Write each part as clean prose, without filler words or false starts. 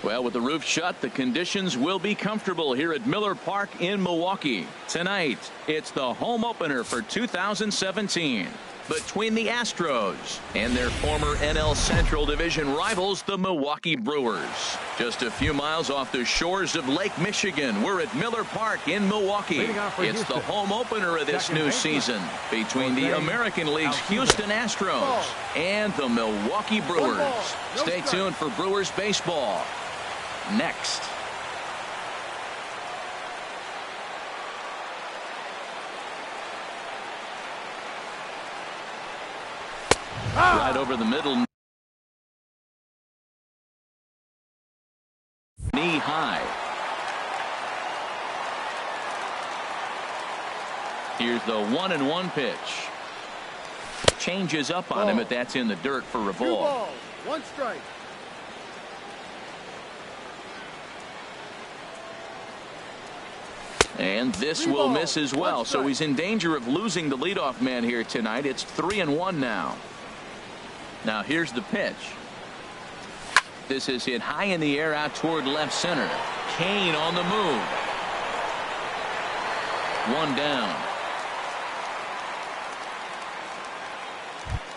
Well, with the roof shut, the conditions will be comfortable here at Miller Park in Milwaukee. Tonight, it's the home opener for 2017 between the Astros and their former NL Central Division rivals, the Milwaukee Brewers. Just a few miles off the shores of Lake Michigan, we're at Miller Park in Milwaukee. It's the home opener of this new season between the American League's Houston Astros and the Milwaukee Brewers. Stay tuned for Brewers baseball next. Right over the middle. Knee high. Here's the 1-1 pitch. Changes up on him, but that's in the dirt for a ball. 1 strike. And this will miss as well, so he's in danger of losing the leadoff man here tonight. It's 3-1 now. Now here's the pitch. This is hit high in the air out toward left center. Kane on the move. 1 down.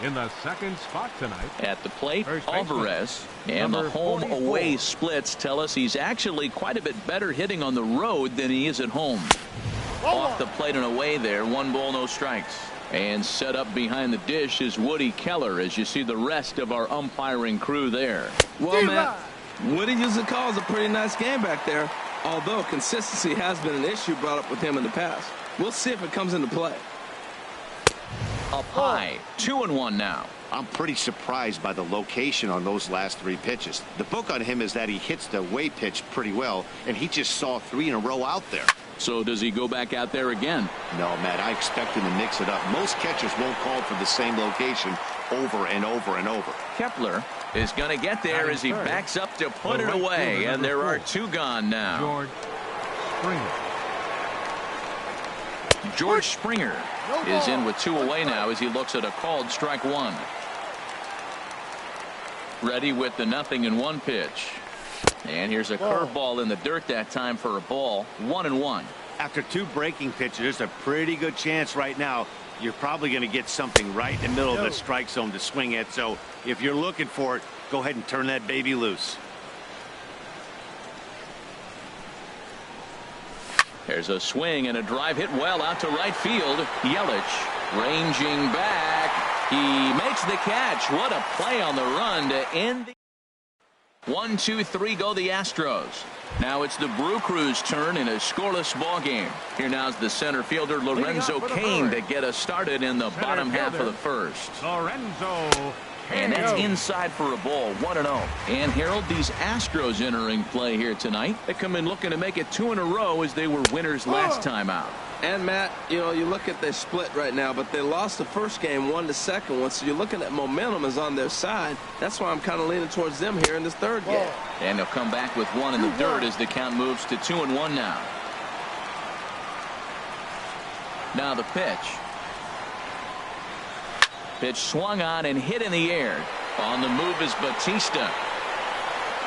In the second spot tonight at the plate, Alvarez. And the home away splits tell us he's actually quite a bit better hitting on the road than he is at home. Off the plate and away there. 1 ball, no strikes. And set up behind the dish is Woody Keller, as you see the rest of our umpiring crew there. Well, man, Woody usually calls a pretty nice game back there, although consistency has been an issue brought up with him in the past. We'll see if it comes into play. Up high, 2-1 now. I'm pretty surprised by the location on those last 3 pitches. The book on him is that he hits the away pitch pretty well, and he just saw 3 in a row out there. So does he go back out there again? No, Matt, I expect him to mix it up. Most catchers won't call for the same location over and over and over. Kepler is going to get there as he backs up to put it away, and there are 2 gone now. George Springer is in with 2 away now as he looks at a called strike 1. Ready with the 0-1 pitch. And here's a curveball in the dirt that time for a ball. 1-1. After 2 breaking pitches, there's a pretty good chance right now you're probably going to get something right in the middle of the strike zone to swing at. So if you're looking for it, go ahead and turn that baby loose. There's a swing and a drive hit well out to right field. Yelich ranging back. He makes the catch. What a play on the run to end the 1-2-3 go the Astros. Now it's the Brew Crew's turn in a scoreless ball game. Here now's the center fielder Lorenzo Cain to get us started in the bottom half of the first. Lorenzo. And that's inside for a ball. 1-0. And Harold, these Astros entering play here tonight. They come in looking to make it 2 in a row as they were winners last time out. And Matt, you know, you look at their split right now, but they lost the first game, won the second one. So you're looking at momentum is on their side. That's why I'm kind of leaning towards them here in this third game. And they'll come back with 1 in the dirt as the count moves to 2-1 now. Now the pitch. Pitch swung on and hit in the air. On the move is Batista.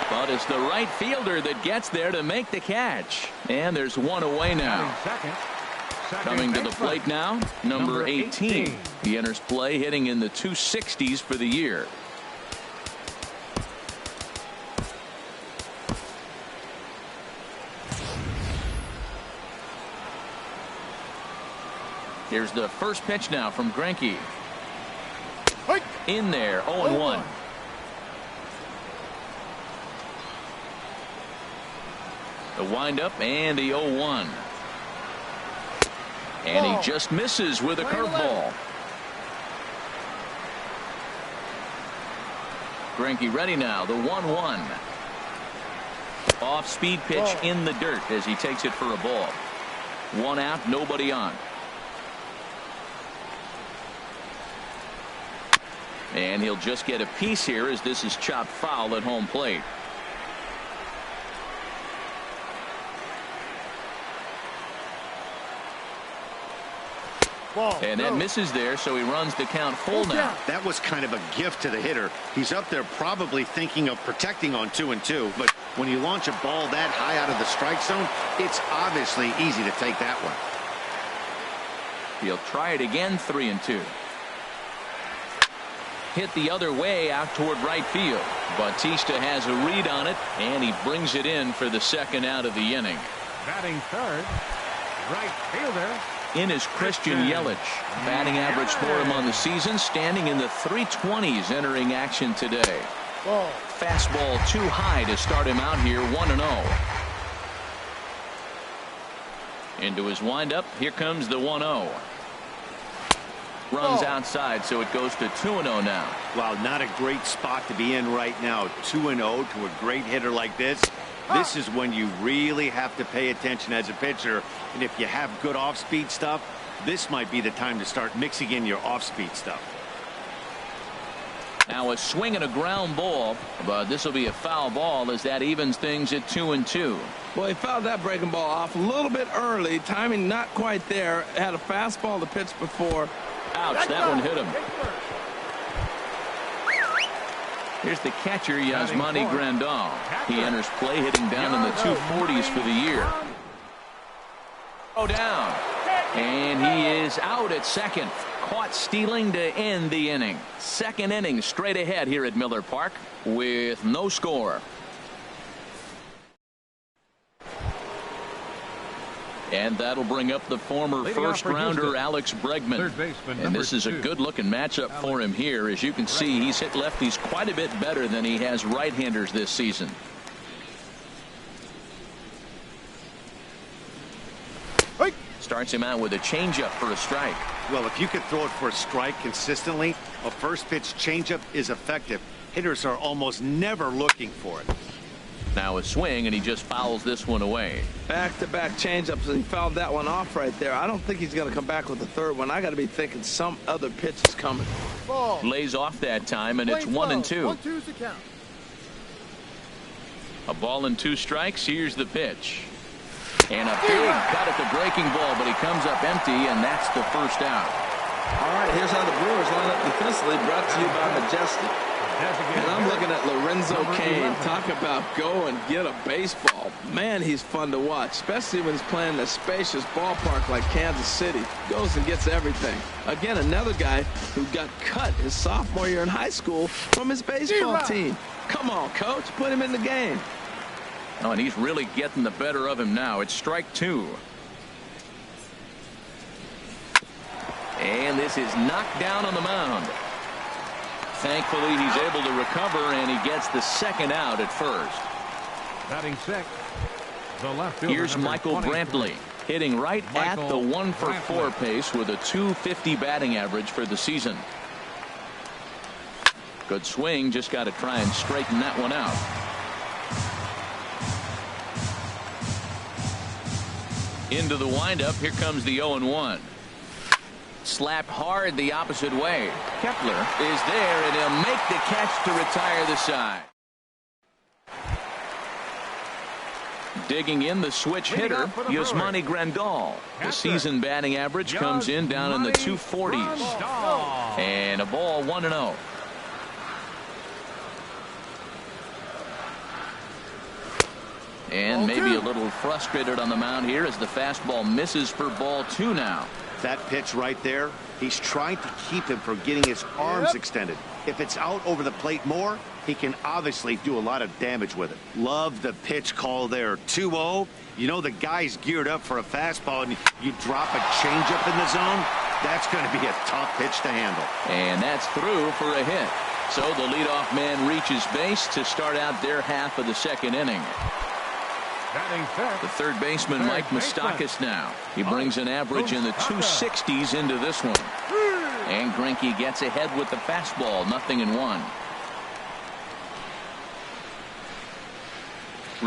But it's the right fielder that gets there to make the catch. And there's 1 away now. Coming to the plate now, number 18. He enters play hitting in the 260s for the year. Here's the first pitch now from Greinke. In there, 0-1. The windup and the 0-1. And he just misses with a curveball. Greinke ready now, the 1-1. Off speed pitch in the dirt as he takes it for a ball. 1 out, nobody on. And he'll just get a piece here as this is chopped foul at home plate. And that misses there, so he runs the count full now. That was kind of a gift to the hitter. He's up there probably thinking of protecting on 2-2, but when you launch a ball that high out of the strike zone, it's obviously easy to take that one. He'll try it again, 3-2. Hit the other way out toward right field. Bautista has a read on it, and he brings it in for the second out of the inning. Batting third, right fielder. In is Christian Yelich. Batting average for him on the season, standing in the 320s entering action today. Fastball too high to start him out here, 1-0. Into his windup, here comes the 1-0. Runs outside, so it goes to 2-0 now. Wow, not a great spot to be in right now. 2-0 to a great hitter like this. This is when you really have to pay attention as a pitcher. And if you have good off-speed stuff, this might be the time to start mixing in your off-speed stuff. Now a swing and a ground ball, but this will be a foul ball as that evens things at 2-2. Well, he fouled that breaking ball off a little bit early. Timing not quite there. Had a fastball to pitch before. Ouch, that one hit him. Here's the catcher, Yasmani Grandal. He enters play hitting down in the 240s for the year. Oh, down. And he is out at second. Caught stealing to end the inning. Second inning straight ahead here at Miller Park with no score. And that'll bring up the former first-rounder Alex Bregman. And this is a good-looking matchup for him here. As you can see, he's hit lefties quite a bit better than he has right-handers this season. Starts him out with a changeup for a strike. Well, if you could throw it for a strike consistently, a first-pitch changeup is effective. Hitters are almost never looking for it. Now a swing, and he just fouls this one away. Back-to-back changeups, and he fouled that one off right there. I don't think he's going to come back with the third one. I got to be thinking some other pitch is coming. Lays off that time, and it's 1-2. 1-2's the count. A ball and 2 strikes. Here's the pitch. And a big cut at the breaking ball, but he comes up empty, and that's the first out. All right, here's how the Brewers line up defensively, brought to you by Majestic. And I'm looking at Lorenzo Cain. Talk about go and get a baseball. Man, he's fun to watch, especially when he's playing in a spacious ballpark like Kansas City. Goes and gets everything. Again, another guy who got cut his sophomore year in high school from his baseball team. Come on, coach, put him in the game. Oh, and he's really getting the better of him now. It's strike 2. And this is knocked down on the mound. Thankfully, he's able to recover, and he gets the second out at first. Batting sixth, the left fielder, here's Michael Brantley, hitting right at the 1-for-4 pace with a .250 batting average for the season. Good swing, just got to try and straighten that one out. Into the windup, here comes the 0-1. Slapped hard the opposite way. Kepler is there, and he'll make the catch to retire the side. Digging in the switch hitter, Yasmani Grandal. The season batting average comes in down in the 240s. And a ball, 1-0. And maybe a little frustrated on the mound here as the fastball misses for ball 2 now. That pitch right there, he's trying to keep him from getting his arms extended. If it's out over the plate more, he can obviously do a lot of damage with it. Love the pitch call there. 2-0. You know the guy's geared up for a fastball, and you drop a changeup in the zone. That's going to be a tough pitch to handle. And that's through for a hit. So the leadoff man reaches base to start out their half of the second inning. The third baseman, Mike Moustakas now. He brings an average in the 260s into this one. And Greinke gets ahead with the fastball, 0-1.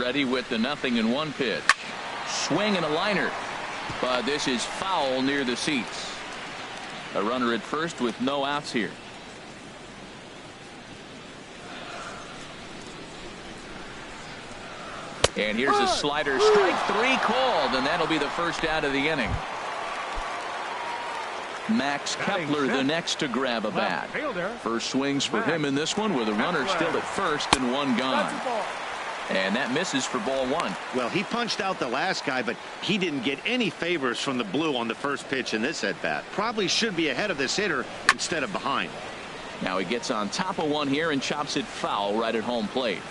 Ready with the 0-1 pitch. Swing and a liner. But this is foul near the seats. A runner at first with no outs here. And here's a slider, strike 3 called, and that'll be the first out of the inning. Max Kepler the next to grab a bat. First swings for him in this one with a runner still at first and one gone. And that misses for ball one. Well, he punched out the last guy, but he didn't get any favors from the blue on the first pitch in this at-bat. Probably should be ahead of this hitter instead of behind. Now he gets on top of one here and chops it foul right at home plate.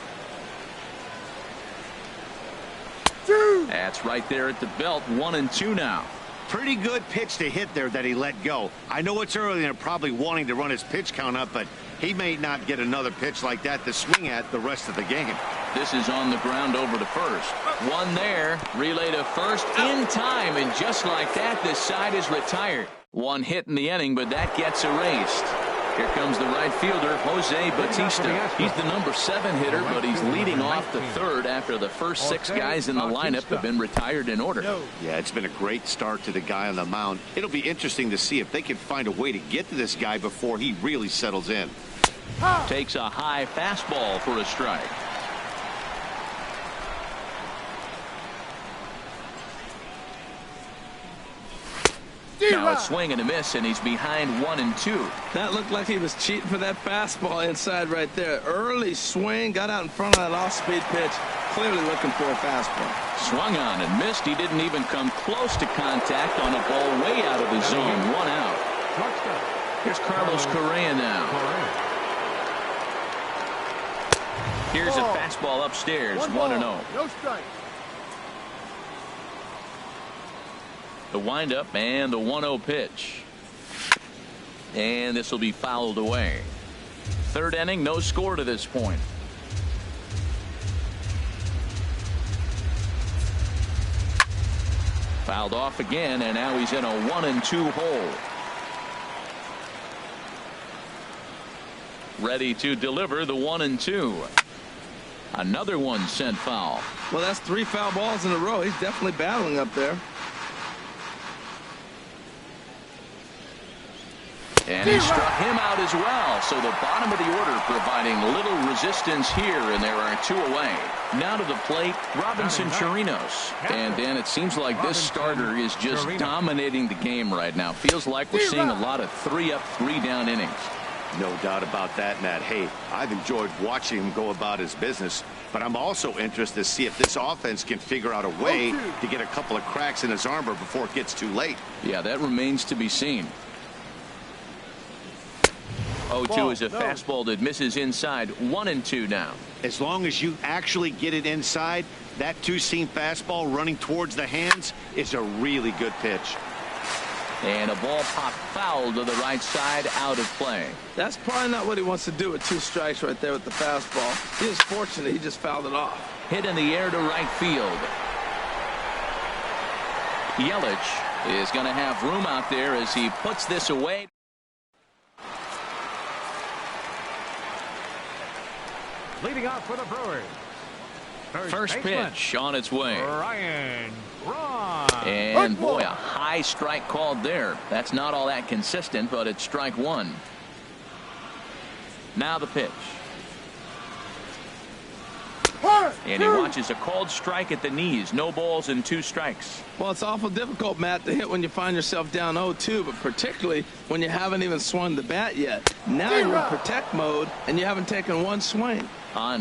That's right there at the belt. 1-2 now. Pretty good pitch to hit there that he let go. I know it's early and they're probably wanting to run his pitch count up, but he may not get another pitch like that to swing at the rest of the game. This is on the ground over to first. One there. Relay to first in time, and just like that, this side is retired. One hit in the inning, but that gets erased. Here comes the right fielder, Jose Bautista. He's the number 7 hitter, but he's leading off the third after the first 6 guys in the lineup have been retired in order. Yeah, it's been a great start to the guy on the mound. It'll be interesting to see if they can find a way to get to this guy before he really settles in. Takes a high fastball for a strike. Now a swing and a miss, and he's behind 1-2. That looked like he was cheating for that fastball inside right there. Early swing, got out in front of that off-speed pitch. Clearly looking for a fastball. Swung on and missed. He didn't even come close to contact on a ball way out of his zone. 1 out. Here's Carlos Correa now. Here's a fastball upstairs. 1-0. No strike. The windup and the 1-0 pitch. And this will be fouled away. Third inning, no score to this point. Fouled off again, and now he's in a 1-2 hole. Ready to deliver the 1-2. Another one sent foul. Well, that's 3 foul balls in a row. He's definitely battling up there. And he struck him out as well. So the bottom of the order providing little resistance here, and there are 2 away. Now to the plate, Robinson Chirinos. And Dan, it seems like this starter is just dominating the game right now. Feels like we're seeing a lot of 3-up, 3-down innings. No doubt about that, Matt. Hey, I've enjoyed watching him go about his business, but I'm also interested to see if this offense can figure out a way to get a couple of cracks in his armor before it gets too late. Yeah, that remains to be seen. 0-2 is a fastball that misses inside. 1-2 now. As long as you actually get it inside, that 2-seam fastball running towards the hands is a really good pitch. And a ball popped foul to the right side, out of play. That's probably not what he wants to do with 2 strikes right there with the fastball. He was fortunate he just fouled it off. Hit in the air to right field. Yelich is going to have room out there as he puts this away. Leading off for the Brewers. First pitch on its way. Ryan Braun. And boy, a high strike called there. That's not all that consistent, but it's strike 1. Now the pitch. And he watches a called strike at the knees. No balls and 2 strikes. Well, it's awful difficult, Matt, to hit when you find yourself down 0-2, but particularly when you haven't even swung the bat yet. Now you're in protect mode, and you haven't taken 1 swing.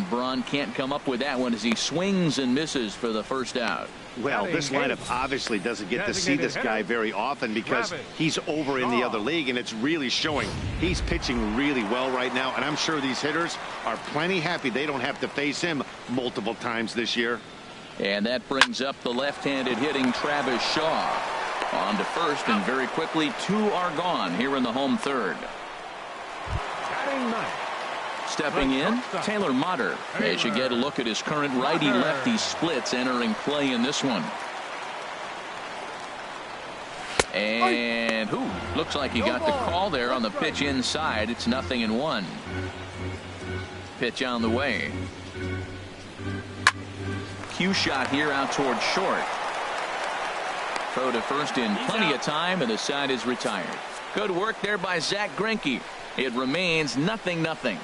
Braun can't come up with that one as he swings and misses for the first out. Well, this lineup obviously doesn't get to see this guy very often because he's over in the other league, and it's really showing. He's pitching really well right now, and I'm sure these hitters are plenty happy they don't have to face him multiple times this year. And that brings up the left-handed hitting Travis Shaw. On to first, and very quickly 2 are gone here in the home third. Stepping in, Taylor Motter, as you get a look at his current righty-lefty splits entering play in this one. And looks like he got the call there on the pitch inside. It's 0-1. Pitch on the way. Cue shot here out towards short. Throw to first in plenty of time, and the side is retired. Good work there by Zach Greinke. It remains 0-0.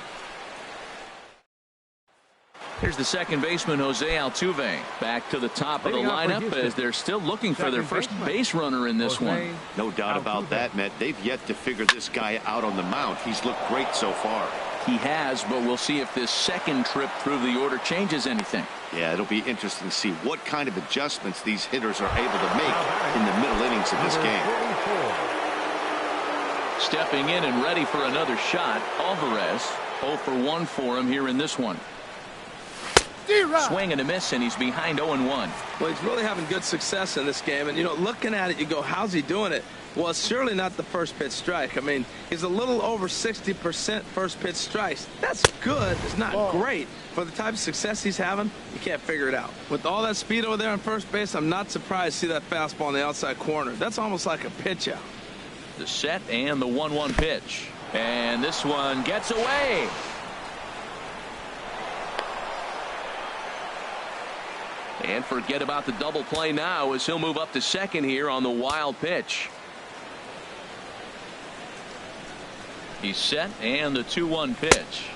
Here's the second baseman, Jose Altuve, back to the top of the lineup as they're still looking for their first base runner in this one. No doubt about that, Matt. They've yet to figure this guy out on the mound. He's looked great so far. He has, but we'll see if this second trip through the order changes anything. Yeah, it'll be interesting to see what kind of adjustments these hitters are able to make in the middle innings of this game. Stepping in and ready for another shot, Alvarez. 0 for 1 for him here in this one. Swing and a miss, and he's behind 0-1. Well, he's really having good success in this game. And, you know, looking at it, you go, how's he doing it? Well, it's surely not the first pitch strike. I mean, he's a little over 60% first pitch strikes. That's good. It's not great. For the type of success he's having, you can't figure it out. With all that speed over there on first base, I'm not surprised to see that fastball in the outside corner. That's almost like a pitch out. The set and the 1-1 pitch. And this one gets away. And forget about the double play now as he'll move up to second here on the wild pitch. He's set and the 2-1 pitch.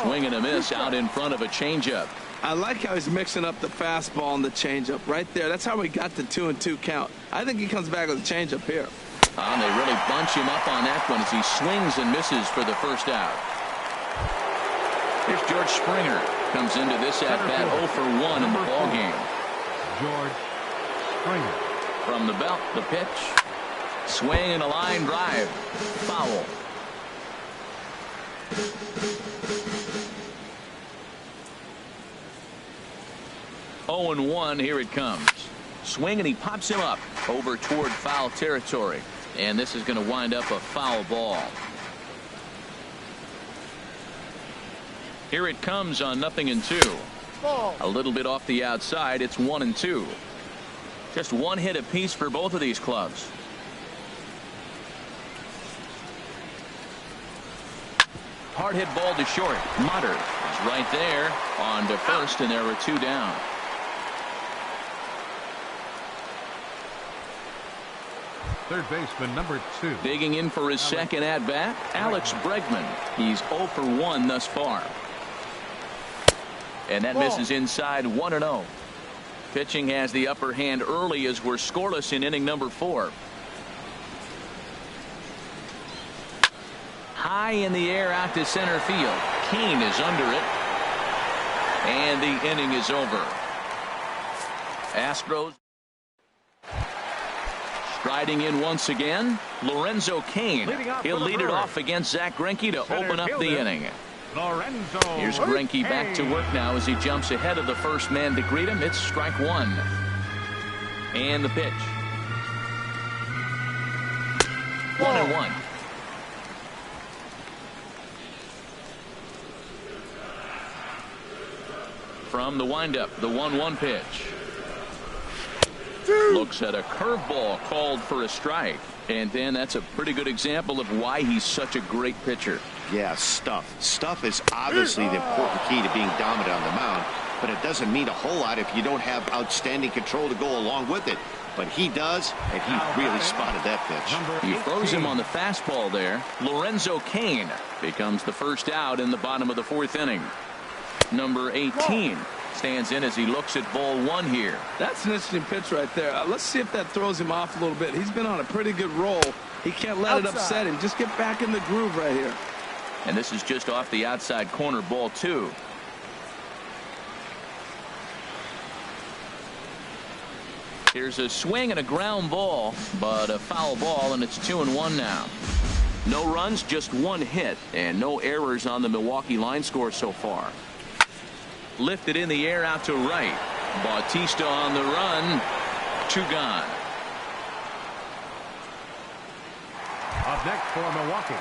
Swing and a miss out in front of a changeup. I like how he's mixing up the fastball and the changeup right there. That's how we got the 2-2 count. I think he comes back with a changeup here. And they really bunch him up on that one as he swings and misses for the first out. Here's George Springer. Comes into this at-bat 0 for 1 in the ballgame. George Springer. From the belt, the pitch. Swing and a line drive. Foul. Oh and 1, here it comes. Swing and he pops him up over toward foul territory. And this is going to wind up a foul ball. Here it comes on 0-2. A little bit off the outside. It's 1-2. Just one hit apiece for both of these clubs. Hard hit ball to short. Mutter is right there on to first, and there were 2 down. Third baseman, number 2. Digging in for his second at-bat, Alex Bregman. He's 0 for 1 thus far. And that misses inside 1-0. Pitching has the upper hand early as we're scoreless in inning number 4. High in the air out to center field. Kane is under it. And the inning is over. Astros striding in once again. Lorenzo Kane. He'll lead it off against Zach Greinke to open up the inning. Lorenzo. Here's Greinke back to work now as he jumps ahead of the first man to greet him. It's strike 1. And the pitch. 1-1. From the windup, the 1-1 pitch. Looks at a curveball called for a strike. And then that's a pretty good example of why he's such a great pitcher. Yeah, stuff. Stuff is obviously the important key to being dominant on the mound, but it doesn't mean a whole lot if you don't have outstanding control to go along with it. But he does, and he really spotted that pitch. He throws him on the fastball there. Lorenzo Kane becomes the first out in the bottom of the 4th inning. Number 18 stands in as he looks at ball 1 here. That's an interesting pitch right there. Let's see if that throws him off a little bit. He's been on a pretty good roll. He can't let it upset him. Just get back in the groove right here. And this is just off the outside corner, ball 2. Here's a swing and a ground ball, but a foul ball, and it's 2-1 now. No runs, just 1 hit, and no errors on the Milwaukee line score so far. Lifted in the air out to right. Bautista on the run. 2 gone. Up next for Milwaukee.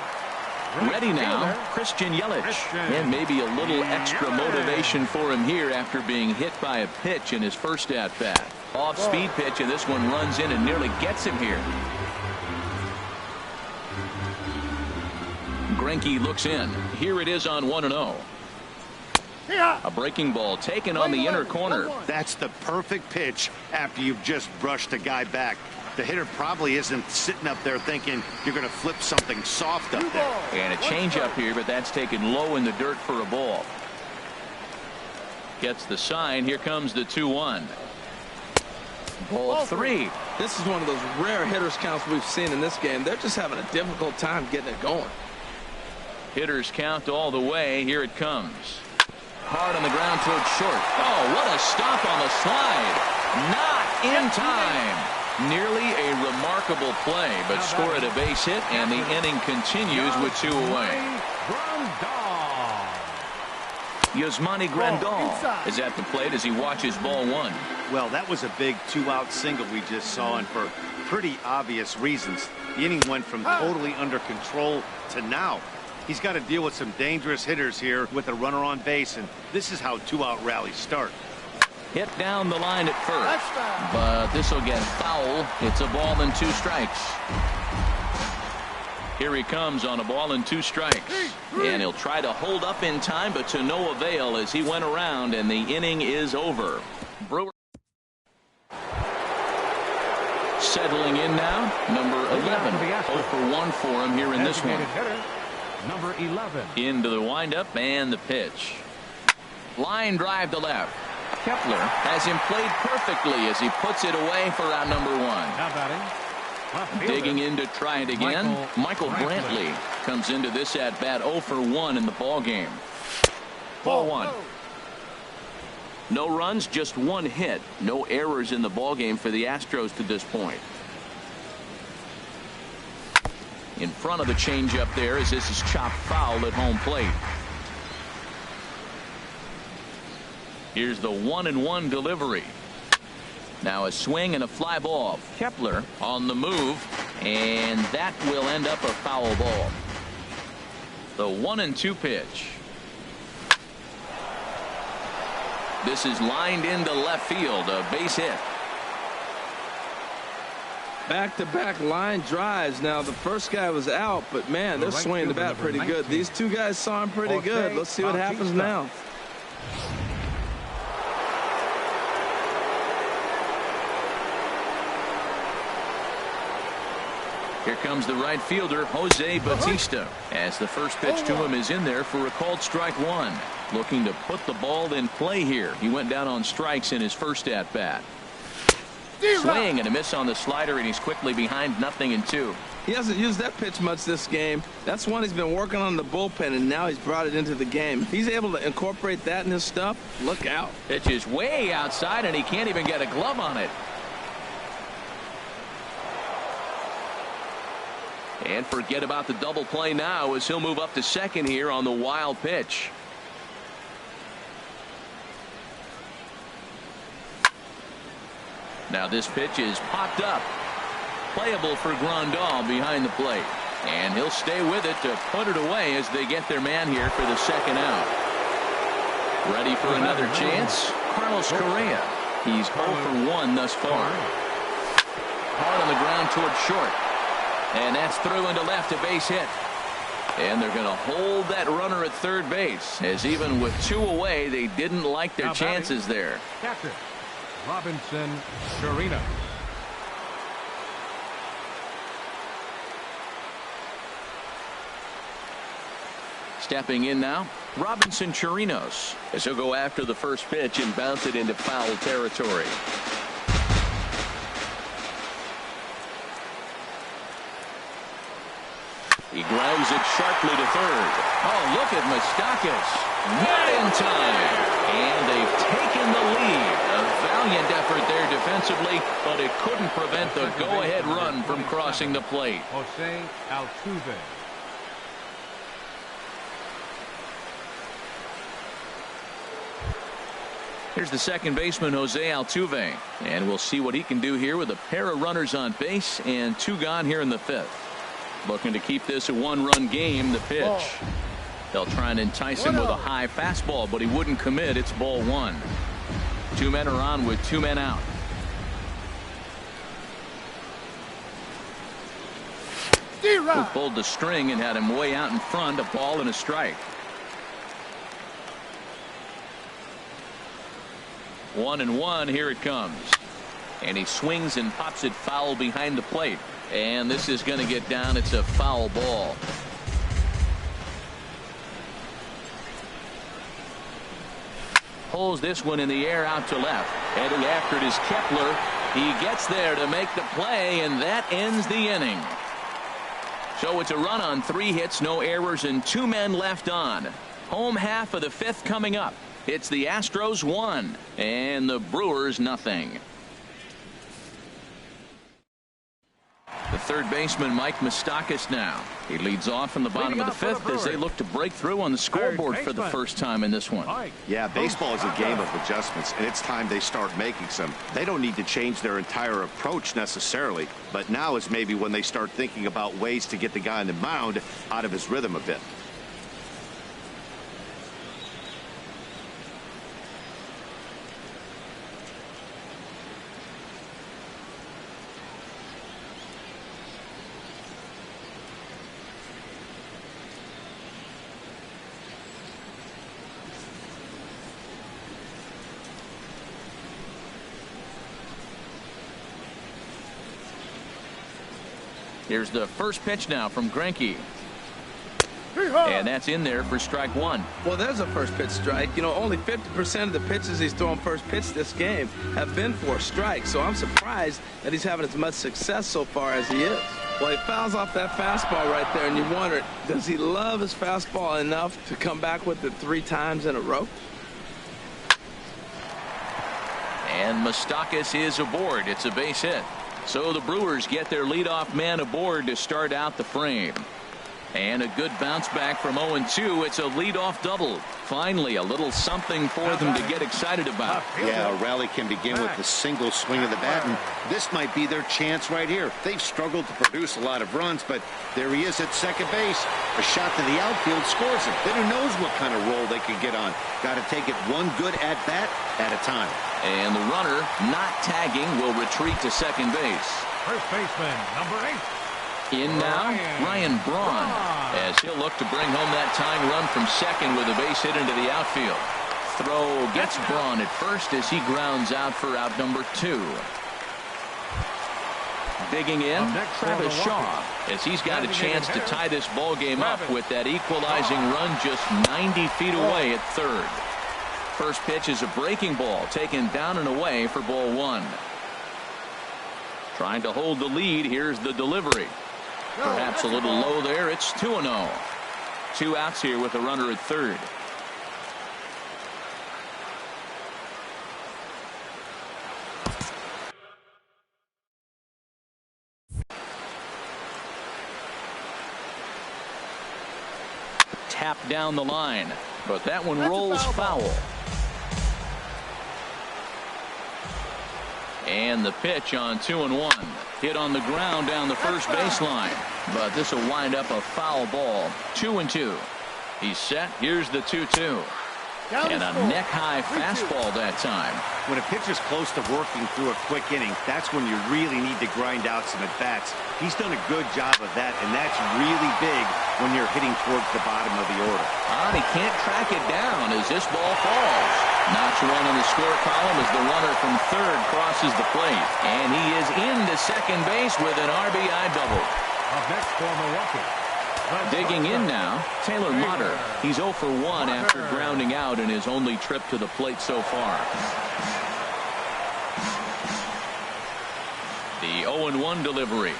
Ready now, Christian Yelich. And maybe a little extra motivation for him here after being hit by a pitch in his first at-bat. Off-speed pitch, and this one runs in and nearly gets him here. Greinke looks in. Here it is on 1-0. A breaking ball taken on the inner corner. That's the perfect pitch after you've just brushed a guy back. The hitter probably isn't sitting up there thinking you're going to flip something soft up there. And a changeup here, but that's taken low in the dirt for a ball. Gets the sign. Here comes the 2-1. Ball 3. This is one of those rare hitters counts we've seen in this game. They're just having a difficult time getting it going. Hitters count all the way. Here it comes. Hard on the ground towards short. Oh, what a stop on the slide. Not in time. Nearly a remarkable play, but score at a base hit, and the inning continues with 2 away. Yasmani Grandal is at the plate as he watches ball 1. Well, that was a big 2-out single we just saw, and for pretty obvious reasons. The inning went from totally under control to now. He's got to deal with some dangerous hitters here with a runner on base, and this is how 2-out rallies start. Hit down the line at first, but this will get foul. It's a ball and 2 strikes. Here he comes on a ball and 2 strikes. And he'll try to hold up in time, but to no avail as he went around, and the inning is over. Brewer settling in now, number 11. 0 for 1 for him here in this one. Number 11. Into the windup and the pitch. Line drive to left. Kepler has him played perfectly as he puts it away for out number 1. Now batting. Digging in to try it again. Michael Brantley comes into this at bat 0 for 1 in the ball game. Ball 1. No runs, just 1 hit. No errors in the ball game for the Astros to this point. In front of the changeup there as this is chopped foul at home plate. Here's the 1-1 delivery. Now a swing and a fly ball. Kepler on the move, and that will end up a foul ball. The 1-2 pitch. This is lined into left field, a base hit. Back-to-back line drives. Now the first guy was out, but man, they're swinging the bat pretty good. These 2 guys saw him pretty good. Let's see what happens now. Here comes the right fielder, Jose Bautista, as the first pitch to him is in there for a called strike 1. Looking to put the ball in play here. He went down on strikes in his first at bat. Swing and a miss on the slider, and he's quickly behind 0-2. He hasn't used that pitch much this game. That's one he's been working on the bullpen, and now he's brought it into the game. If he's able to incorporate that in his stuff, look out. Pitch is way outside, and he can't even get a glove on it. And forget about the double play now as he'll move up to second here on the wild pitch. Now this pitch is popped up. Playable for Grandal behind the plate. And he'll stay with it to put it away as they get their man here for the second out. Ready for another chance? Carlos Correa. He's 0 for 1 thus far. Hard on the ground towards short. And that's through into left, a base hit. And they're going to hold that runner at third base, as even with 2 away, they didn't like their chances there. Catcher, Robinson Chirino. Stepping in now, Robinson Chirinos, as he'll go after the first pitch and bounce it into foul territory. He grounds it sharply to third. Oh, look at Moustakas. Not in time. And they've taken the lead. A valiant effort there defensively, but it couldn't prevent the go-ahead run from crossing the plate. Jose Altuve. Here's the second baseman, Jose Altuve. And we'll see what he can do here with a pair of runners on base and 2 gone here in the 5th. Looking to keep this a 1-run game. The pitch. They'll try and entice him with a high fastball, but he wouldn't commit. It's ball 1. 2 men are on with 2 men out. Who pulled the string and had him way out in front. A ball and a strike. 1-1. Here it comes. And he swings and pops it foul behind the plate. And this is going to get down. It's a foul ball. pulls this one in the air out to left. Heading after it is Kepler. He gets there to make the play, and that ends the inning. So it's a run on 3 hits, no errors, and 2 men left on. Home half of the 5th coming up. It's the Astros 1 and the Brewers nothing. The third baseman, Mike Moustakas, now. He leads off in the bottom of the 5th as they look to break through on the scoreboard for the first time in this one. Yeah, baseball is a game of adjustments, and it's time they start making some. They don't need to change their entire approach necessarily, but now is maybe when they start thinking about ways to get the guy on the mound out of his rhythm a bit. Here's the first pitch now from Greinke. And that's in there for strike 1. Well, there's a first pitch strike. You know, only 50% of the pitches he's throwing first pitch this game have been for strikes. So I'm surprised that he's having as much success so far as he is. Well, he fouls off that fastball right there, and you wonder, does he love his fastball enough to come back with it 3 times in a row? And Moustakas is aboard. It's a base hit. So the Brewers get their leadoff man aboard to start out the frame. And a good bounce back from 0-2. It's a leadoff double. Finally, a little something for them to get excited about. Yeah, a rally can begin with a single swing of the bat, and this might be their chance right here. They've struggled to produce a lot of runs, but there he is at second base. A shot to the outfield scores him. Then who knows what kind of roll they could get on. Got to take it one good at-bat at a time. And the runner, not tagging, will retreat to second base. First baseman, number 8. In now, Ryan Braun, as he'll look to bring home that tying run from second with a base hit into the outfield. Throw gets Braun at first as he grounds out for out number 2. Digging in, Travis Shaw, as he's got a chance to tie this ball game up with that equalizing run just 90 feet away at third. First pitch is a breaking ball taken down and away for ball 1. Trying to hold the lead. Here's the delivery. Perhaps a little low there. It's 2-0. 2 outs here with a runner at third. Tap down the line, but that one rolls foul. And the pitch on 2-1. Hit on the ground down the first baseline. But this will wind up a foul ball. 2-2. He's set. Here's the 2-2. And a neck-high fastball that time. When a pitcher's close to working through a quick inning, that's when you really need to grind out some at-bats. He's done a good job of that, and that's really big when you're hitting towards the bottom of the order. He can't track it down as this ball falls. Notch 1 on the score column as the runner from third crosses the plate. And he is into second base with an RBI double. Up next for Milwaukee. Digging in now, Taylor Motter. He's 0 for 1 after grounding out in his only trip to the plate so far. The 0-1 delivery.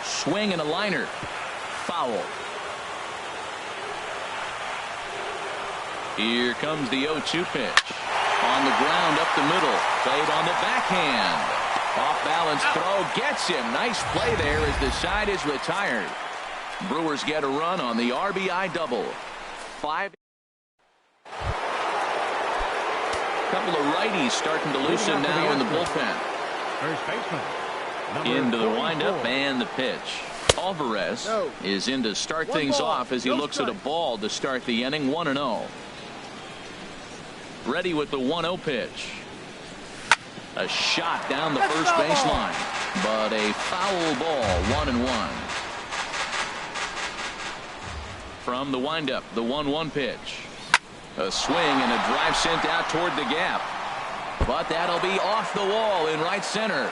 Swing and a liner. Foul. Here comes the 0-2 pitch. On the ground up the middle. Played on the backhand. Off balance throw gets him. Nice play there as the side is retired. Brewers get a run on the RBI double. 5. Couple of righties starting to loosen now in the bullpen. First baseman. Into the windup and the pitch. Alvarez is in to start things off as he looks at a ball to start the inning. 1-0. Ready with the 1-0 pitch. A shot down the first baseline, but a foul ball. 1-1. From the windup, the 1-1 pitch. A swing and a drive sent out toward the gap. But that'll be off the wall in right center.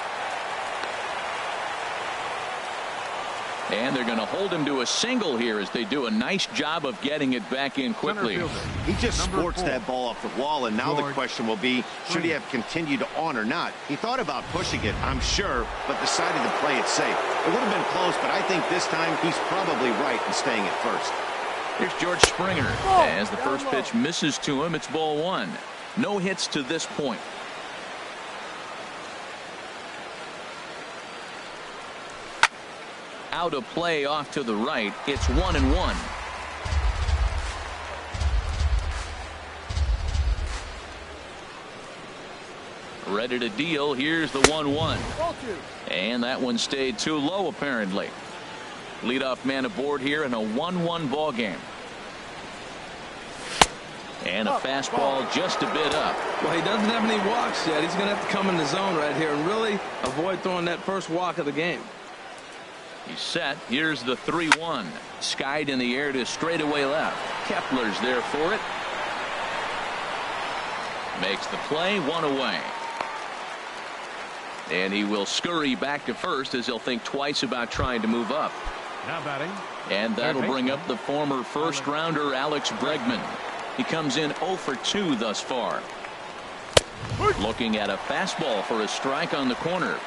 And they're going to hold him to a single here as they do a nice job of getting it back in quickly. He just sports that ball off the wall, and now the question will be, should he have continued on or not? He thought about pushing it, I'm sure, but decided to play it safe. It would have been close, but I think this time he's probably right in staying at first. Here's George Springer. As the first pitch misses to him, it's ball one. No hits to this point. Out of play off to the right. It's 1-1. Ready to deal. Here's the 1-1. And that one stayed too low, apparently. Leadoff man aboard here in a 1-1 ball game. And a fastball just a bit up. Well, he doesn't have any walks yet. He's going to have to come in the zone right here and really avoid throwing that first walk of the game. He's set. Here's the 3-1. Skied in the air to straightaway left. Kepler's there for it. Makes the play, one away. And he will scurry back to first as he'll think twice about trying to move up. Now batting. And that'll bring up the former first rounder Alex Bregman. He comes in 0 for 2 thus far. Looking at a fastball for a strike on the corner.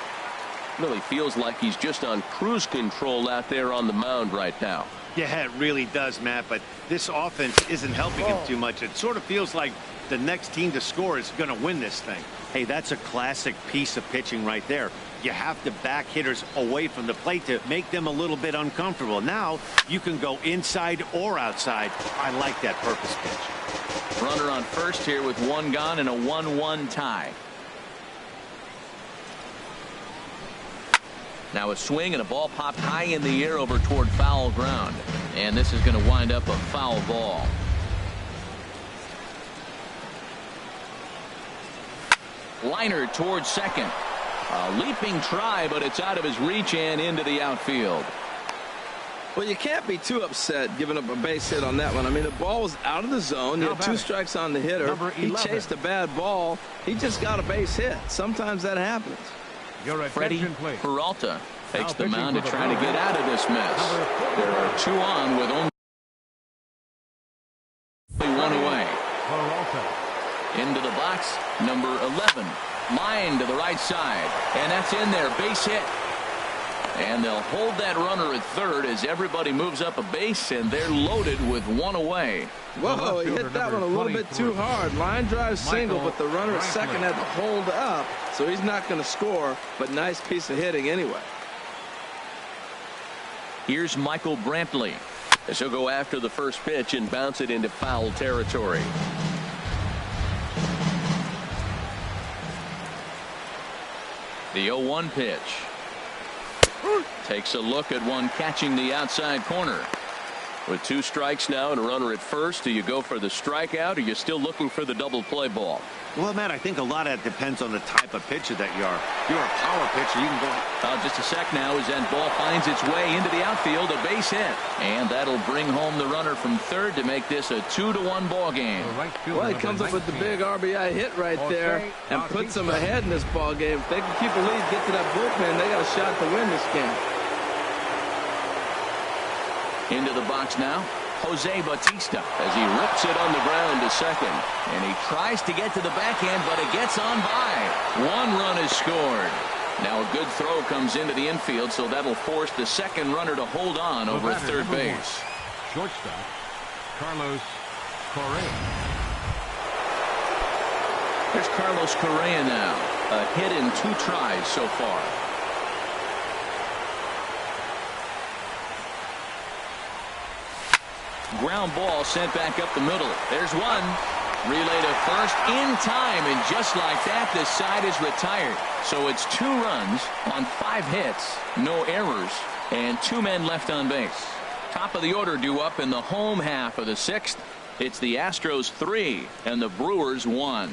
Really feels like he's just on cruise control out there on the mound right now. Yeah, it really does, Matt, but this offense isn't helping him too much. It sort of feels like the next team to score is going to win this thing. Hey, that's a classic piece of pitching right there. You have to back hitters away from the plate to make them a little bit uncomfortable. Now you can go inside or outside. I like that purpose pitch. Runner on first here with one gone and a 1-1 tie. Now a swing and a ball popped high in the air over toward foul ground. And this is going to wind up a foul ball. Liner towards second. A leaping try, but it's out of his reach and into the outfield. Well, you can't be too upset giving up a base hit on that one. I mean, the ball was out of the zone. You had 2 strikes on the hitter. He chased a bad ball. He just got a base hit. Sometimes that happens. Freddie Peralta takes the mound to try to get out of this mess. There are 2 on with only 1 away. Into the box, number 11. Line to the right side. And that's in there. Base hit. And they'll hold that runner at third as everybody moves up a base, and they're loaded with 1 away. Whoa, he hit that one a little bit too hard. Line drive single, but the runner at second had to hold up, so he's not going to score, but nice piece of hitting anyway. Here's Michael Brantley as he'll go after the first pitch and bounce it into foul territory. The 0-1 pitch. Takes a look at one catching the outside corner. With 2 strikes now and a runner at first, do you go for the strikeout, or are you still looking for the double play ball? Well, Matt, I think a lot of that depends on the type of pitcher that you are. If you're a power pitcher, you can go. Just a sec now as that ball finds its way into the outfield, a base hit. And that'll bring home the runner from third to make this a 2-1 ball game. Well, he comes up with the big RBI hit right there and puts them ahead in this ball game. If they can keep a lead, get to that bullpen, they got a shot to win this game. Into the box now, Jose Bautista as he rips it on the ground to second. And he tries to get to the backhand, but it gets on by. 1 run is scored. Now a good throw comes into the infield, so that'll force the second runner to hold on over at third base. Shortstop, Carlos Correa. There's Carlos Correa now. A hit in 2 tries so far. Ground ball sent back up the middle. There's one. Relay to first in time, and just like that, this side is retired. So it's 2 runs on 5 hits, no errors, and 2 men left on base. Top of the order due up in the home half of the 6th. It's the Astros 3 and the Brewers 1.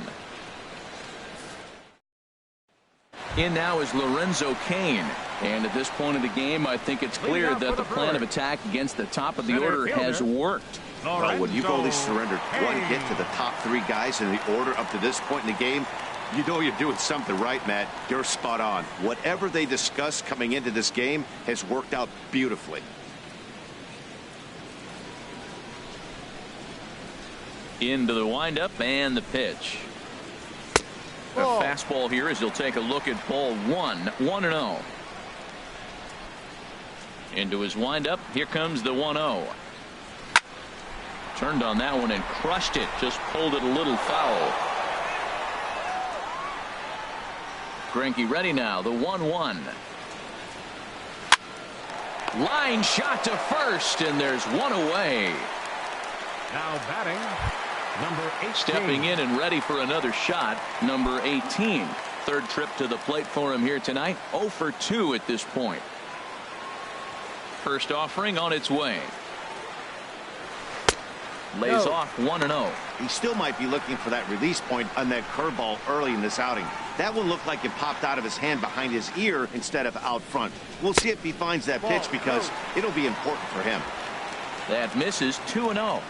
In now is Lorenzo Cain. And at this point of the game, I think it's clear that the plan of attack against the top of the order has worked. Well, when you've only surrendered 1 hit to the top 3 guys in the order up to this point in the game, You know you're doing something right, Matt. You're spot on. Whatever they discussed coming into this game has worked out beautifully. Into the windup and the pitch. A fastball here as he'll take a look at ball 1, 1-0. Into his windup. Here comes the 1-0. Turned on that one and crushed it. Just pulled it a little foul. Greinke ready now. The 1-1. Line shot to first, and there's one away. Now batting, number 18. Stepping in and ready for another shot, number 18. Third trip to the plate for him here tonight. 0 for 2 at this point. First offering on its way. Lays off 1-0. He still might be looking for that release point on that curveball early in this outing. That one looked like it popped out of his hand behind his ear instead of out front. We'll see if he finds that pitch because it'll be important for him. That misses. 2-0.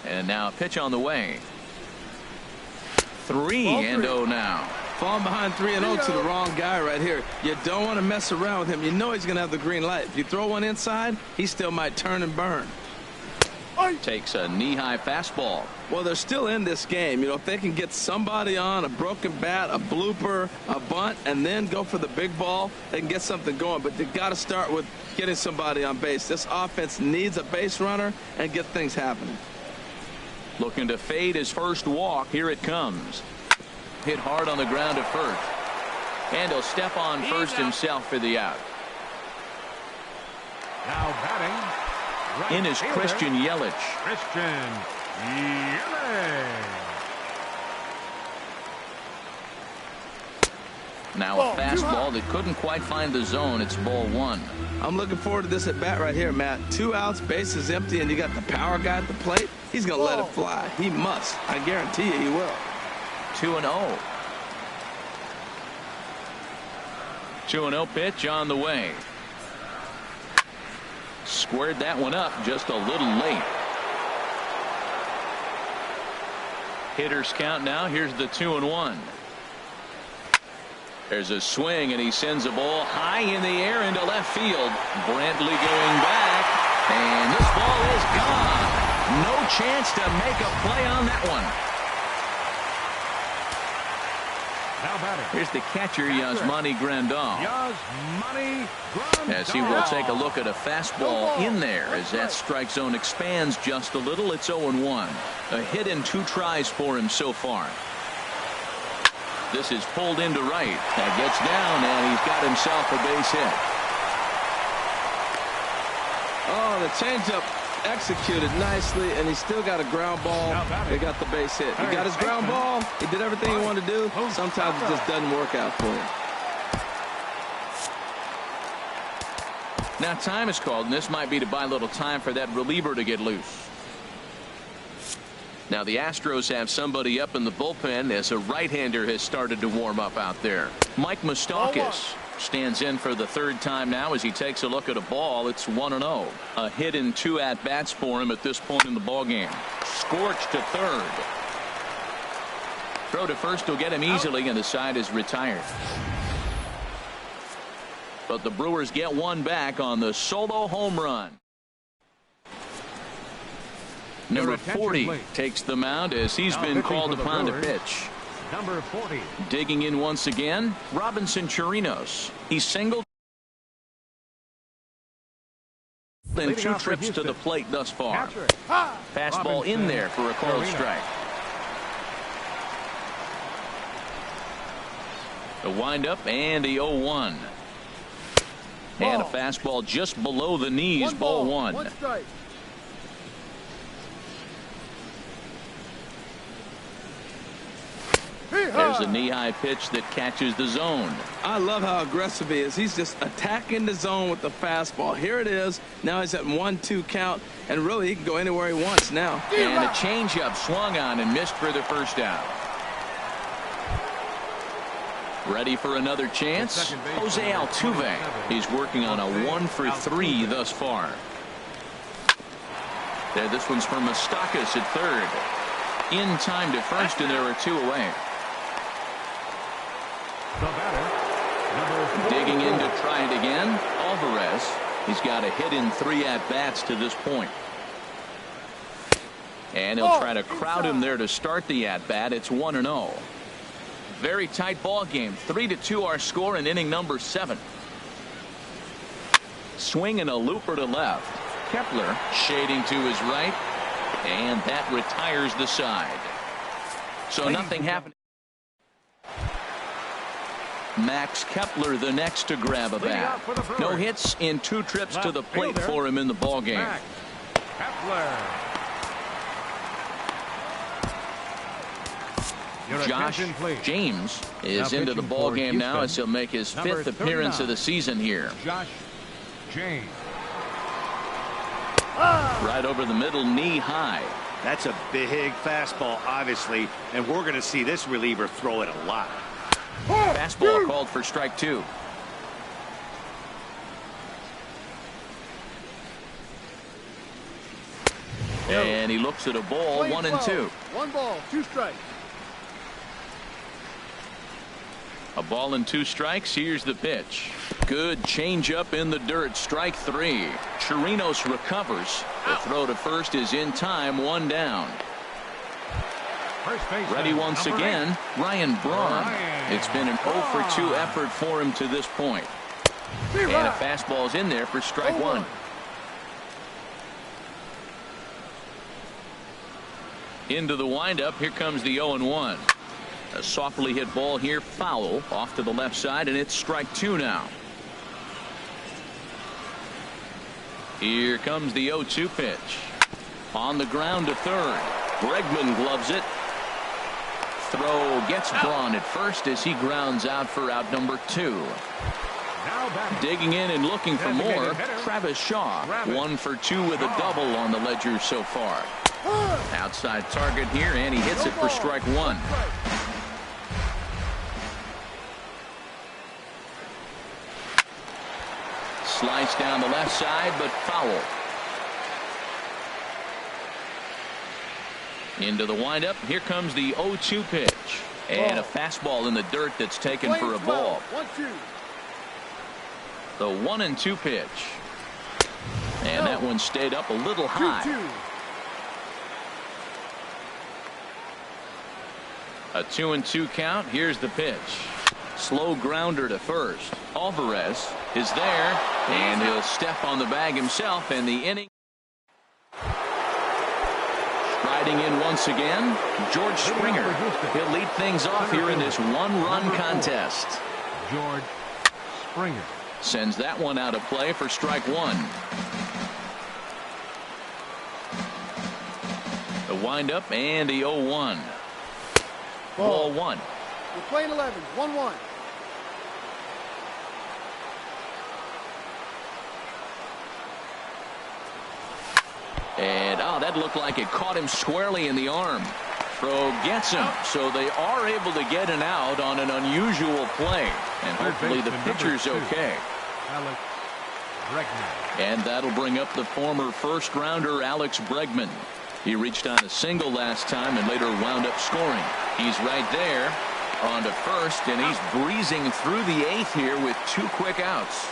And now a pitch on the way. 3-0 now. Falling behind 3-0 to the wrong guy right here. You don't want to mess around with him. You know he's going to have the green light. If you throw one inside, he still might turn and burn. Takes a knee-high fastball. Well, they're still in this game. You know, if they can get somebody on, a broken bat, a blooper, a bunt, and then go for the big ball, they can get something going. But they've got to start with getting somebody on base. This offense needs a base runner and get things happening. Looking to fade his first walk. Here it comes. Hit hard on the ground at first. And he'll step on first himself for the out. Now batting. Right in is Christian Yelich. Christian Yelich. Now a fastball that couldn't quite find the zone. It's ball 1. I'm looking forward to this at bat right here, Matt. 2 outs, bases empty, and you got the power guy at the plate. He's going to let it fly. He must. I guarantee you he will. 2-0. 2-0 pitch on the way. Squared that one up just a little late. Hitters count now. Here's the 2-1. There's a swing, and he sends a ball high in the air into left field. Brantley going back, and this ball is gone. No chance to make a play on that one. Now batting. Here's the catcher, Yasmani Grandal. As he will take a look at a fastball in there as that strike zone expands just a little. It's 0-1. A hit in 2 tries for him so far. This is pulled into right. That gets down, and he's got himself a base hit. Oh, the changeup executed nicely, and he still got a ground ball. They got the base hit. He got his ground ball. He did everything he wanted to do. Sometimes it just doesn't work out for him. Now time is called, and this might be to buy a little time for that reliever to get loose. Now the Astros have somebody up in the bullpen as a right-hander has started to warm up out there. Mike Moustakas stands in for the 3rd time now as he takes a look at a ball. It's 1-0. A hit in 2 at-bats for him at this point in the ballgame. Scorched to 3rd. Throw to first will get him easily, and the side is retired. But the Brewers get one back on the solo home run. Number 40 takes the mound as he's been called upon to pitch. Number 40. Digging in once again, Robinson Chirinos. He singled in 2 trips to the plate thus far. Fastball in there for a called strike. The windup and the 0-1. And a fastball just below the knees, ball 1. There's a knee-high pitch that catches the zone. I love how aggressive he is. He's just attacking the zone with the fastball. Here it is. Now he's at 1-2 count, and really he can go anywhere he wants now. And a changeup swung on and missed for the first out. Ready for another chance? Jose Altuve. He's working on a 1 for 3 thus far. There, this one's for Moustakas at 3rd. in time to first, and there are 2 away. The batter, number 4. Digging in to try it again, Alvarez. He's got a hit in 3 at-bats to this point. And he'll try to crowd him there to start the at-bat. It's 1-0. Very tight ball game. 3-2 our score in inning number 7. Swinging a looper to left. Kepler shading to his right. And that retires the side. So nothing happened. Max Kepler the next to grab a bat. No hits in 2 trips to the plate for him in the ball game. Max Kepler. Josh James is into the ball game now as he'll make his 5th appearance of the season here. Josh James. Right over the middle, knee high. That's a big fastball, obviously, and we're going to see this reliever throw it a lot. Fastball called for strike 2. And he looks at a ball, 1-2. 1 ball, 2 strikes. A ball and 2 strikes. Here's the pitch. Good changeup in the dirt. Strike 3. Chirinos recovers. The throw to first is in time. 1 down. Ready once again, Ryan Braun. It's been an 0 for 2 effort for him to this point. And a fastball's in there for strike 1. Into the windup. Here comes the 0-1. A softly hit ball here, foul off to the left side, and it's strike 2 now. Here comes the 0-2 pitch. On the ground to third. Bregman gloves it. Throw gets Braun at first as he grounds out for out number 2. Digging in and looking for more, Travis Shaw. 1 for 2 with a double on the ledger so far. Outside target here, and he hits it for strike 1. Slice down the left side, but foul. Into the windup. Here comes the 0-2 pitch. And a fastball in the dirt that's taken for a ball. 1-2. The 1-2 pitch. And that one stayed up a little high. 2-2. A 2-2 count. Here's the pitch. Slow grounder to first. Alvarez is there, and he'll step on the bag himself, and the inning. Striding in once again, George Springer. He'll lead things off here in this 1-run contest. George Springer sends that one out of play for strike 1. The windup and the 0-1. Ball 1. We're playing 11. 1-1. And that looked like it caught him squarely in the arm. Throw gets him, so they are able to get an out on an unusual play. And hopefully the pitcher's okay. And that'll bring up the former first-rounder Alex Bregman. He reached on a single last time and later wound up scoring. He's right there on to first, and he's breezing through the 8th here with 2 quick outs.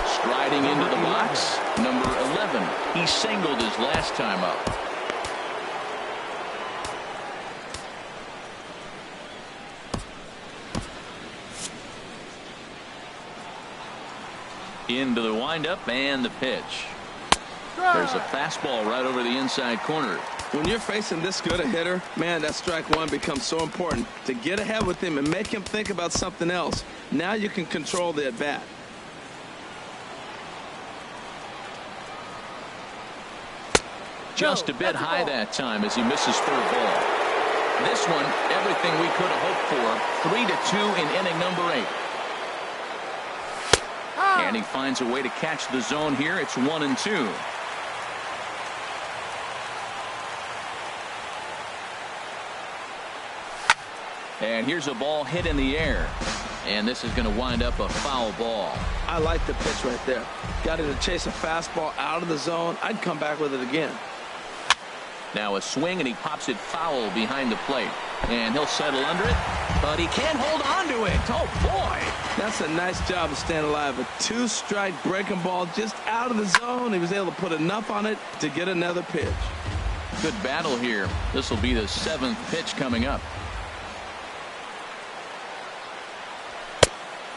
Striding into the box, number 11. He singled his last time up. Into the windup and the pitch. There's a fastball right over the inside corner. When you're facing this good a hitter, man, that strike 1 becomes so important to get ahead with him and make him think about something else. Now you can control the at-bat. Just a bit high that time as he misses third ball. This one, everything we could have hoped for. 3-2 in inning number 8. And he finds a way to catch the zone here. It's 1-2. And here's a ball hit in the air. And this is going to wind up a foul ball. I like the pitch right there. Got it to chase a fastball out of the zone. I'd come back with it again. Now a swing, and he pops it foul behind the plate. And he'll settle under it, but he can't hold on to it. Oh, boy. That's a nice job of staying alive. A two-strike breaking ball just out of the zone. He was able to put enough on it to get another pitch. Good battle here. This will be the 7th pitch coming up.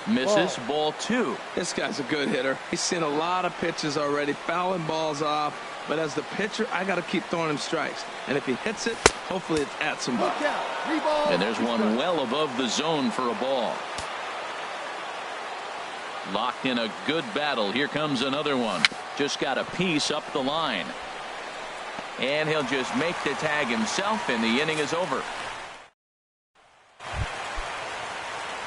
Misses, ball 2. This guy's a good hitter. He's seen a lot of pitches already, fouling balls off. But as the pitcher, I got to keep throwing him strikes. And if he hits it, hopefully it's at somebody. And there's one well above the zone for a ball. Locked in a good battle. Here comes another one. Just got a piece up the line. And he'll just make the tag himself, and the inning is over.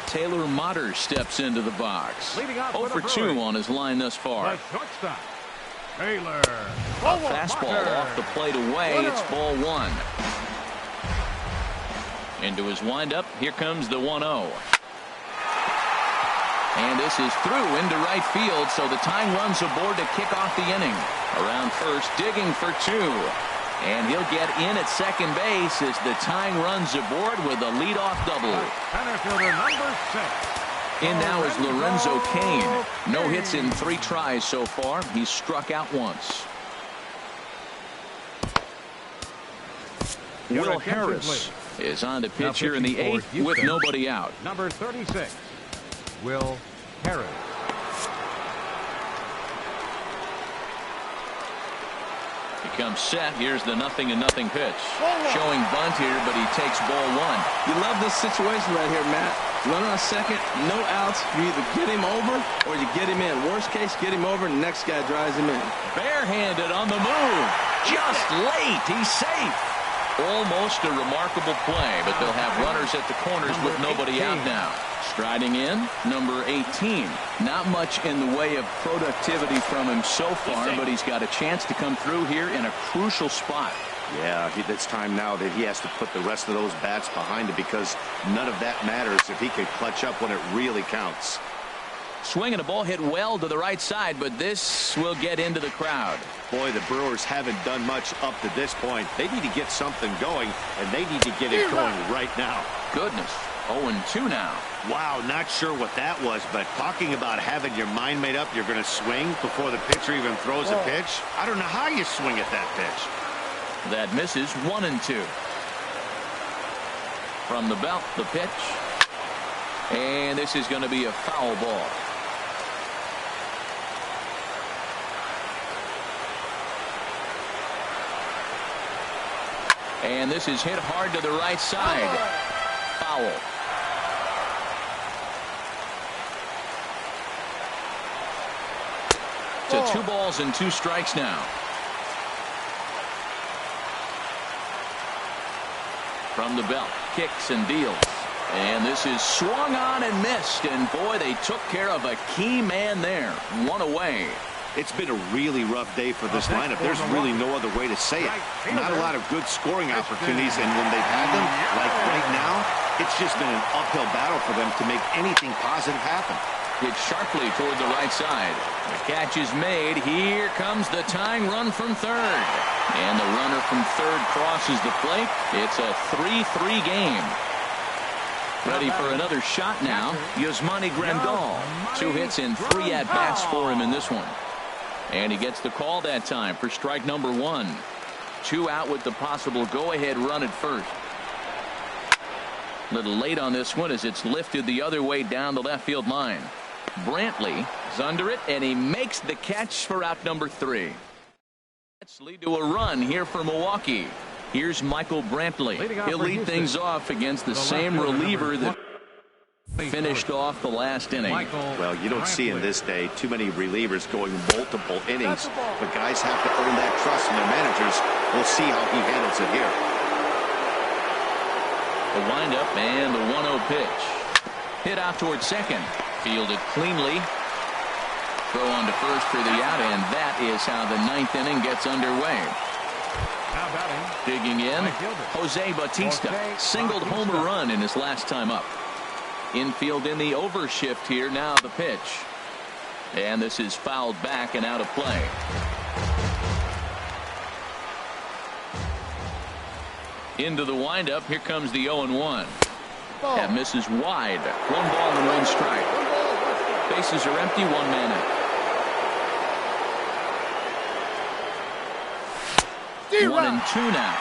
Taylor Motter steps into the box. 0 for 2 on his line thus far. The shortstop, Taylor. A fastball off the plate away. It's ball 1. Into his windup. Here comes the 1-0. And this is through into right field, so the tying runs aboard to kick off the inning. Around first, digging for 2. And he'll get in at second base as the tying runs aboard with a leadoff double. Center fielder number 6. In now is Lorenzo Cain. No hits in 3 tries so far. He's struck out once. Will Harris is on to pitch here in the 8th with nobody out. Number 36, Will Harris. He comes set. Here's the 0-0 pitch. Showing bunt here, but he takes ball 1. You love this situation right here, Matt. Runner on second, no outs. You either get him over or you get him in. Worst case, get him over, and the next guy drives him in. Barehanded on the move. Just late. He's safe. Almost a remarkable play, but they'll have runners at the corners with nobody out now. Striding in, number 18. Not much in the way of productivity from him so far, but he's got a chance to come through here in a crucial spot. Yeah, it's time now that he has to put the rest of those bats behind him, because none of that matters if he can clutch up when it really counts. Swinging a ball hit well to the right side, but this will get into the crowd. Boy, the Brewers haven't done much up to this point. They need to get something going, and they need to get it going right now. Goodness, 0-2 now. Wow, not sure what that was, but talking about having your mind made up, you're going to swing before the pitcher even throws a pitch. I don't know how you swing at that pitch. That misses. 1-2. From the belt, the pitch. And this is going to be a foul ball. And this is hit hard to the right side. Foul. To 2 balls and 2 strikes now. From the belt, kicks and deals. And this is swung on and missed. And boy, they took care of a key man there. 1 away. It's been a really rough day for this lineup. There's really no other way to say it. Not a lot of good scoring opportunities, and when they've had them, like right now, it's just been an uphill battle for them to make anything positive happen. Hit sharply toward the right side. The catch is made. Here comes the tying run from third. And the runner from third crosses the plate. It's a 3-3 game. Ready for another shot now. Yasmani Grandal. 2 hits and 3 at-bats for him in this one. And he gets the call that time for strike number 1. 2 out with the possible go-ahead run at first. A little late on this one as it's lifted the other way down the left field line. Brantley is under it, and he makes the catch for out number 3. Let's lead to a run here for Milwaukee. Here's Michael Brantley. He'll lead things off against the same reliever that finished off the last inning. Well, you don't see in this day too many relievers going multiple innings, but guys have to earn that trust from their managers. We'll see how he handles it here. The windup and the 1-0 pitch. Hit out towards second. Fielded cleanly. Throw on to first for the out, and that is how the 9th inning gets underway. Digging in, Jose Bautista singled home a run in his last time up. Infield in the overshift here. Now the pitch. And this is fouled back and out of play. Into the windup. Here comes the 0-1. Ball. That misses wide. 1 ball and 1 strike. Bases are empty. 1 man out. 1-2 now.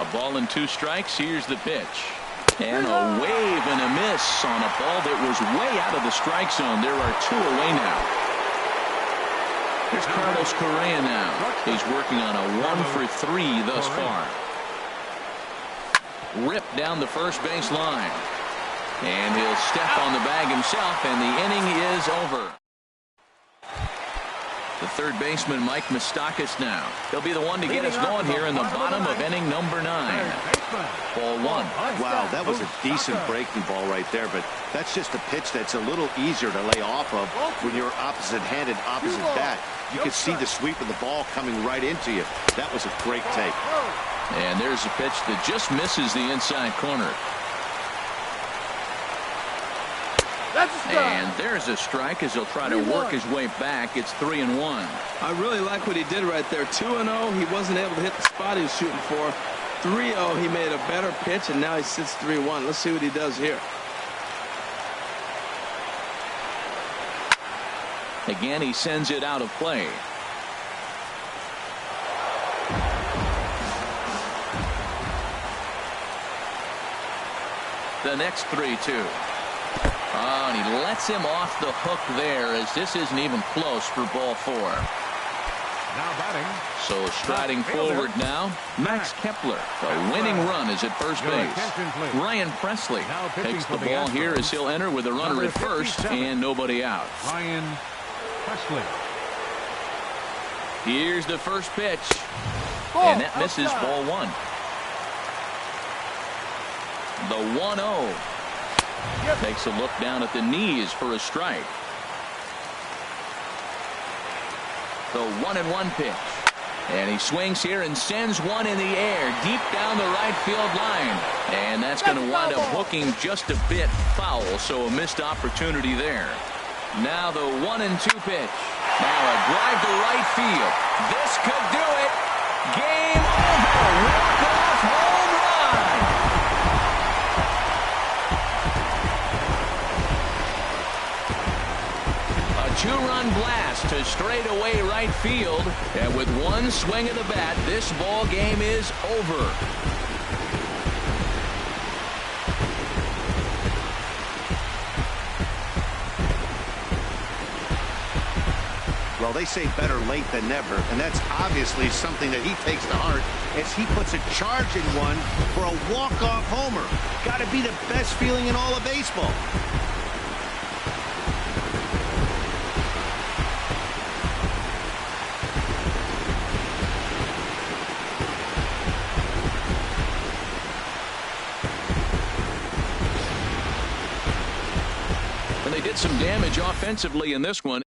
A ball and 2 strikes. Here's the pitch. And a wave and a miss on a ball that was way out of the strike zone. There are 2 away now. Here's Carlos Correa now. He's working on a 1-for-3 thus far. Ripped down the first base line. And he'll step on the bag himself, and the inning is over. The third baseman, Mike Moustakas, now. He'll be the one to get us going here in the bottom of inning number 9. Ball 1. Wow, that was a decent breaking ball right there, but that's just a pitch that's a little easier to lay off of when you're opposite-handed, opposite bat. You could see the sweep of the ball coming right into you. That was a great take. And there's a pitch that just misses the inside corner. And there's a strike as he'll try to work his way back. It's 3-1. I really like what he did right there. 2-0, he wasn't able to hit the spot he was shooting for. 3-0, he made a better pitch, and now he sits 3-1. Let's see what he does here. Again, he sends it out of play. The next 3-2. Oh, and he lets him off the hook there as this isn't even close for ball 4. Now batting. So striding forward now, Max Kepler. The winning run is at first base. Ryan Presley takes the ball here as he'll enter with a runner at first and nobody out. Ryan Presley. Here's the first pitch. And that misses ball 1. The 1-0. Takes a look down at the knees for a strike. The 1-1 pitch. And he swings here and sends one in the air deep down the right field line. And that's going to wind up hooking just a bit foul, so a missed opportunity there. Now the 1-2 pitch. Now a drive to right field. This could do it. Game over. Walk-off home run. A 2-run blast to straightaway right field. And with one swing of the bat, this ball game is over. Well, they say better late than never, and that's obviously something that he takes to heart as he puts a charge in one for a walk-off homer. Got to be the best feeling in all of baseball. And they did some damage offensively in this one.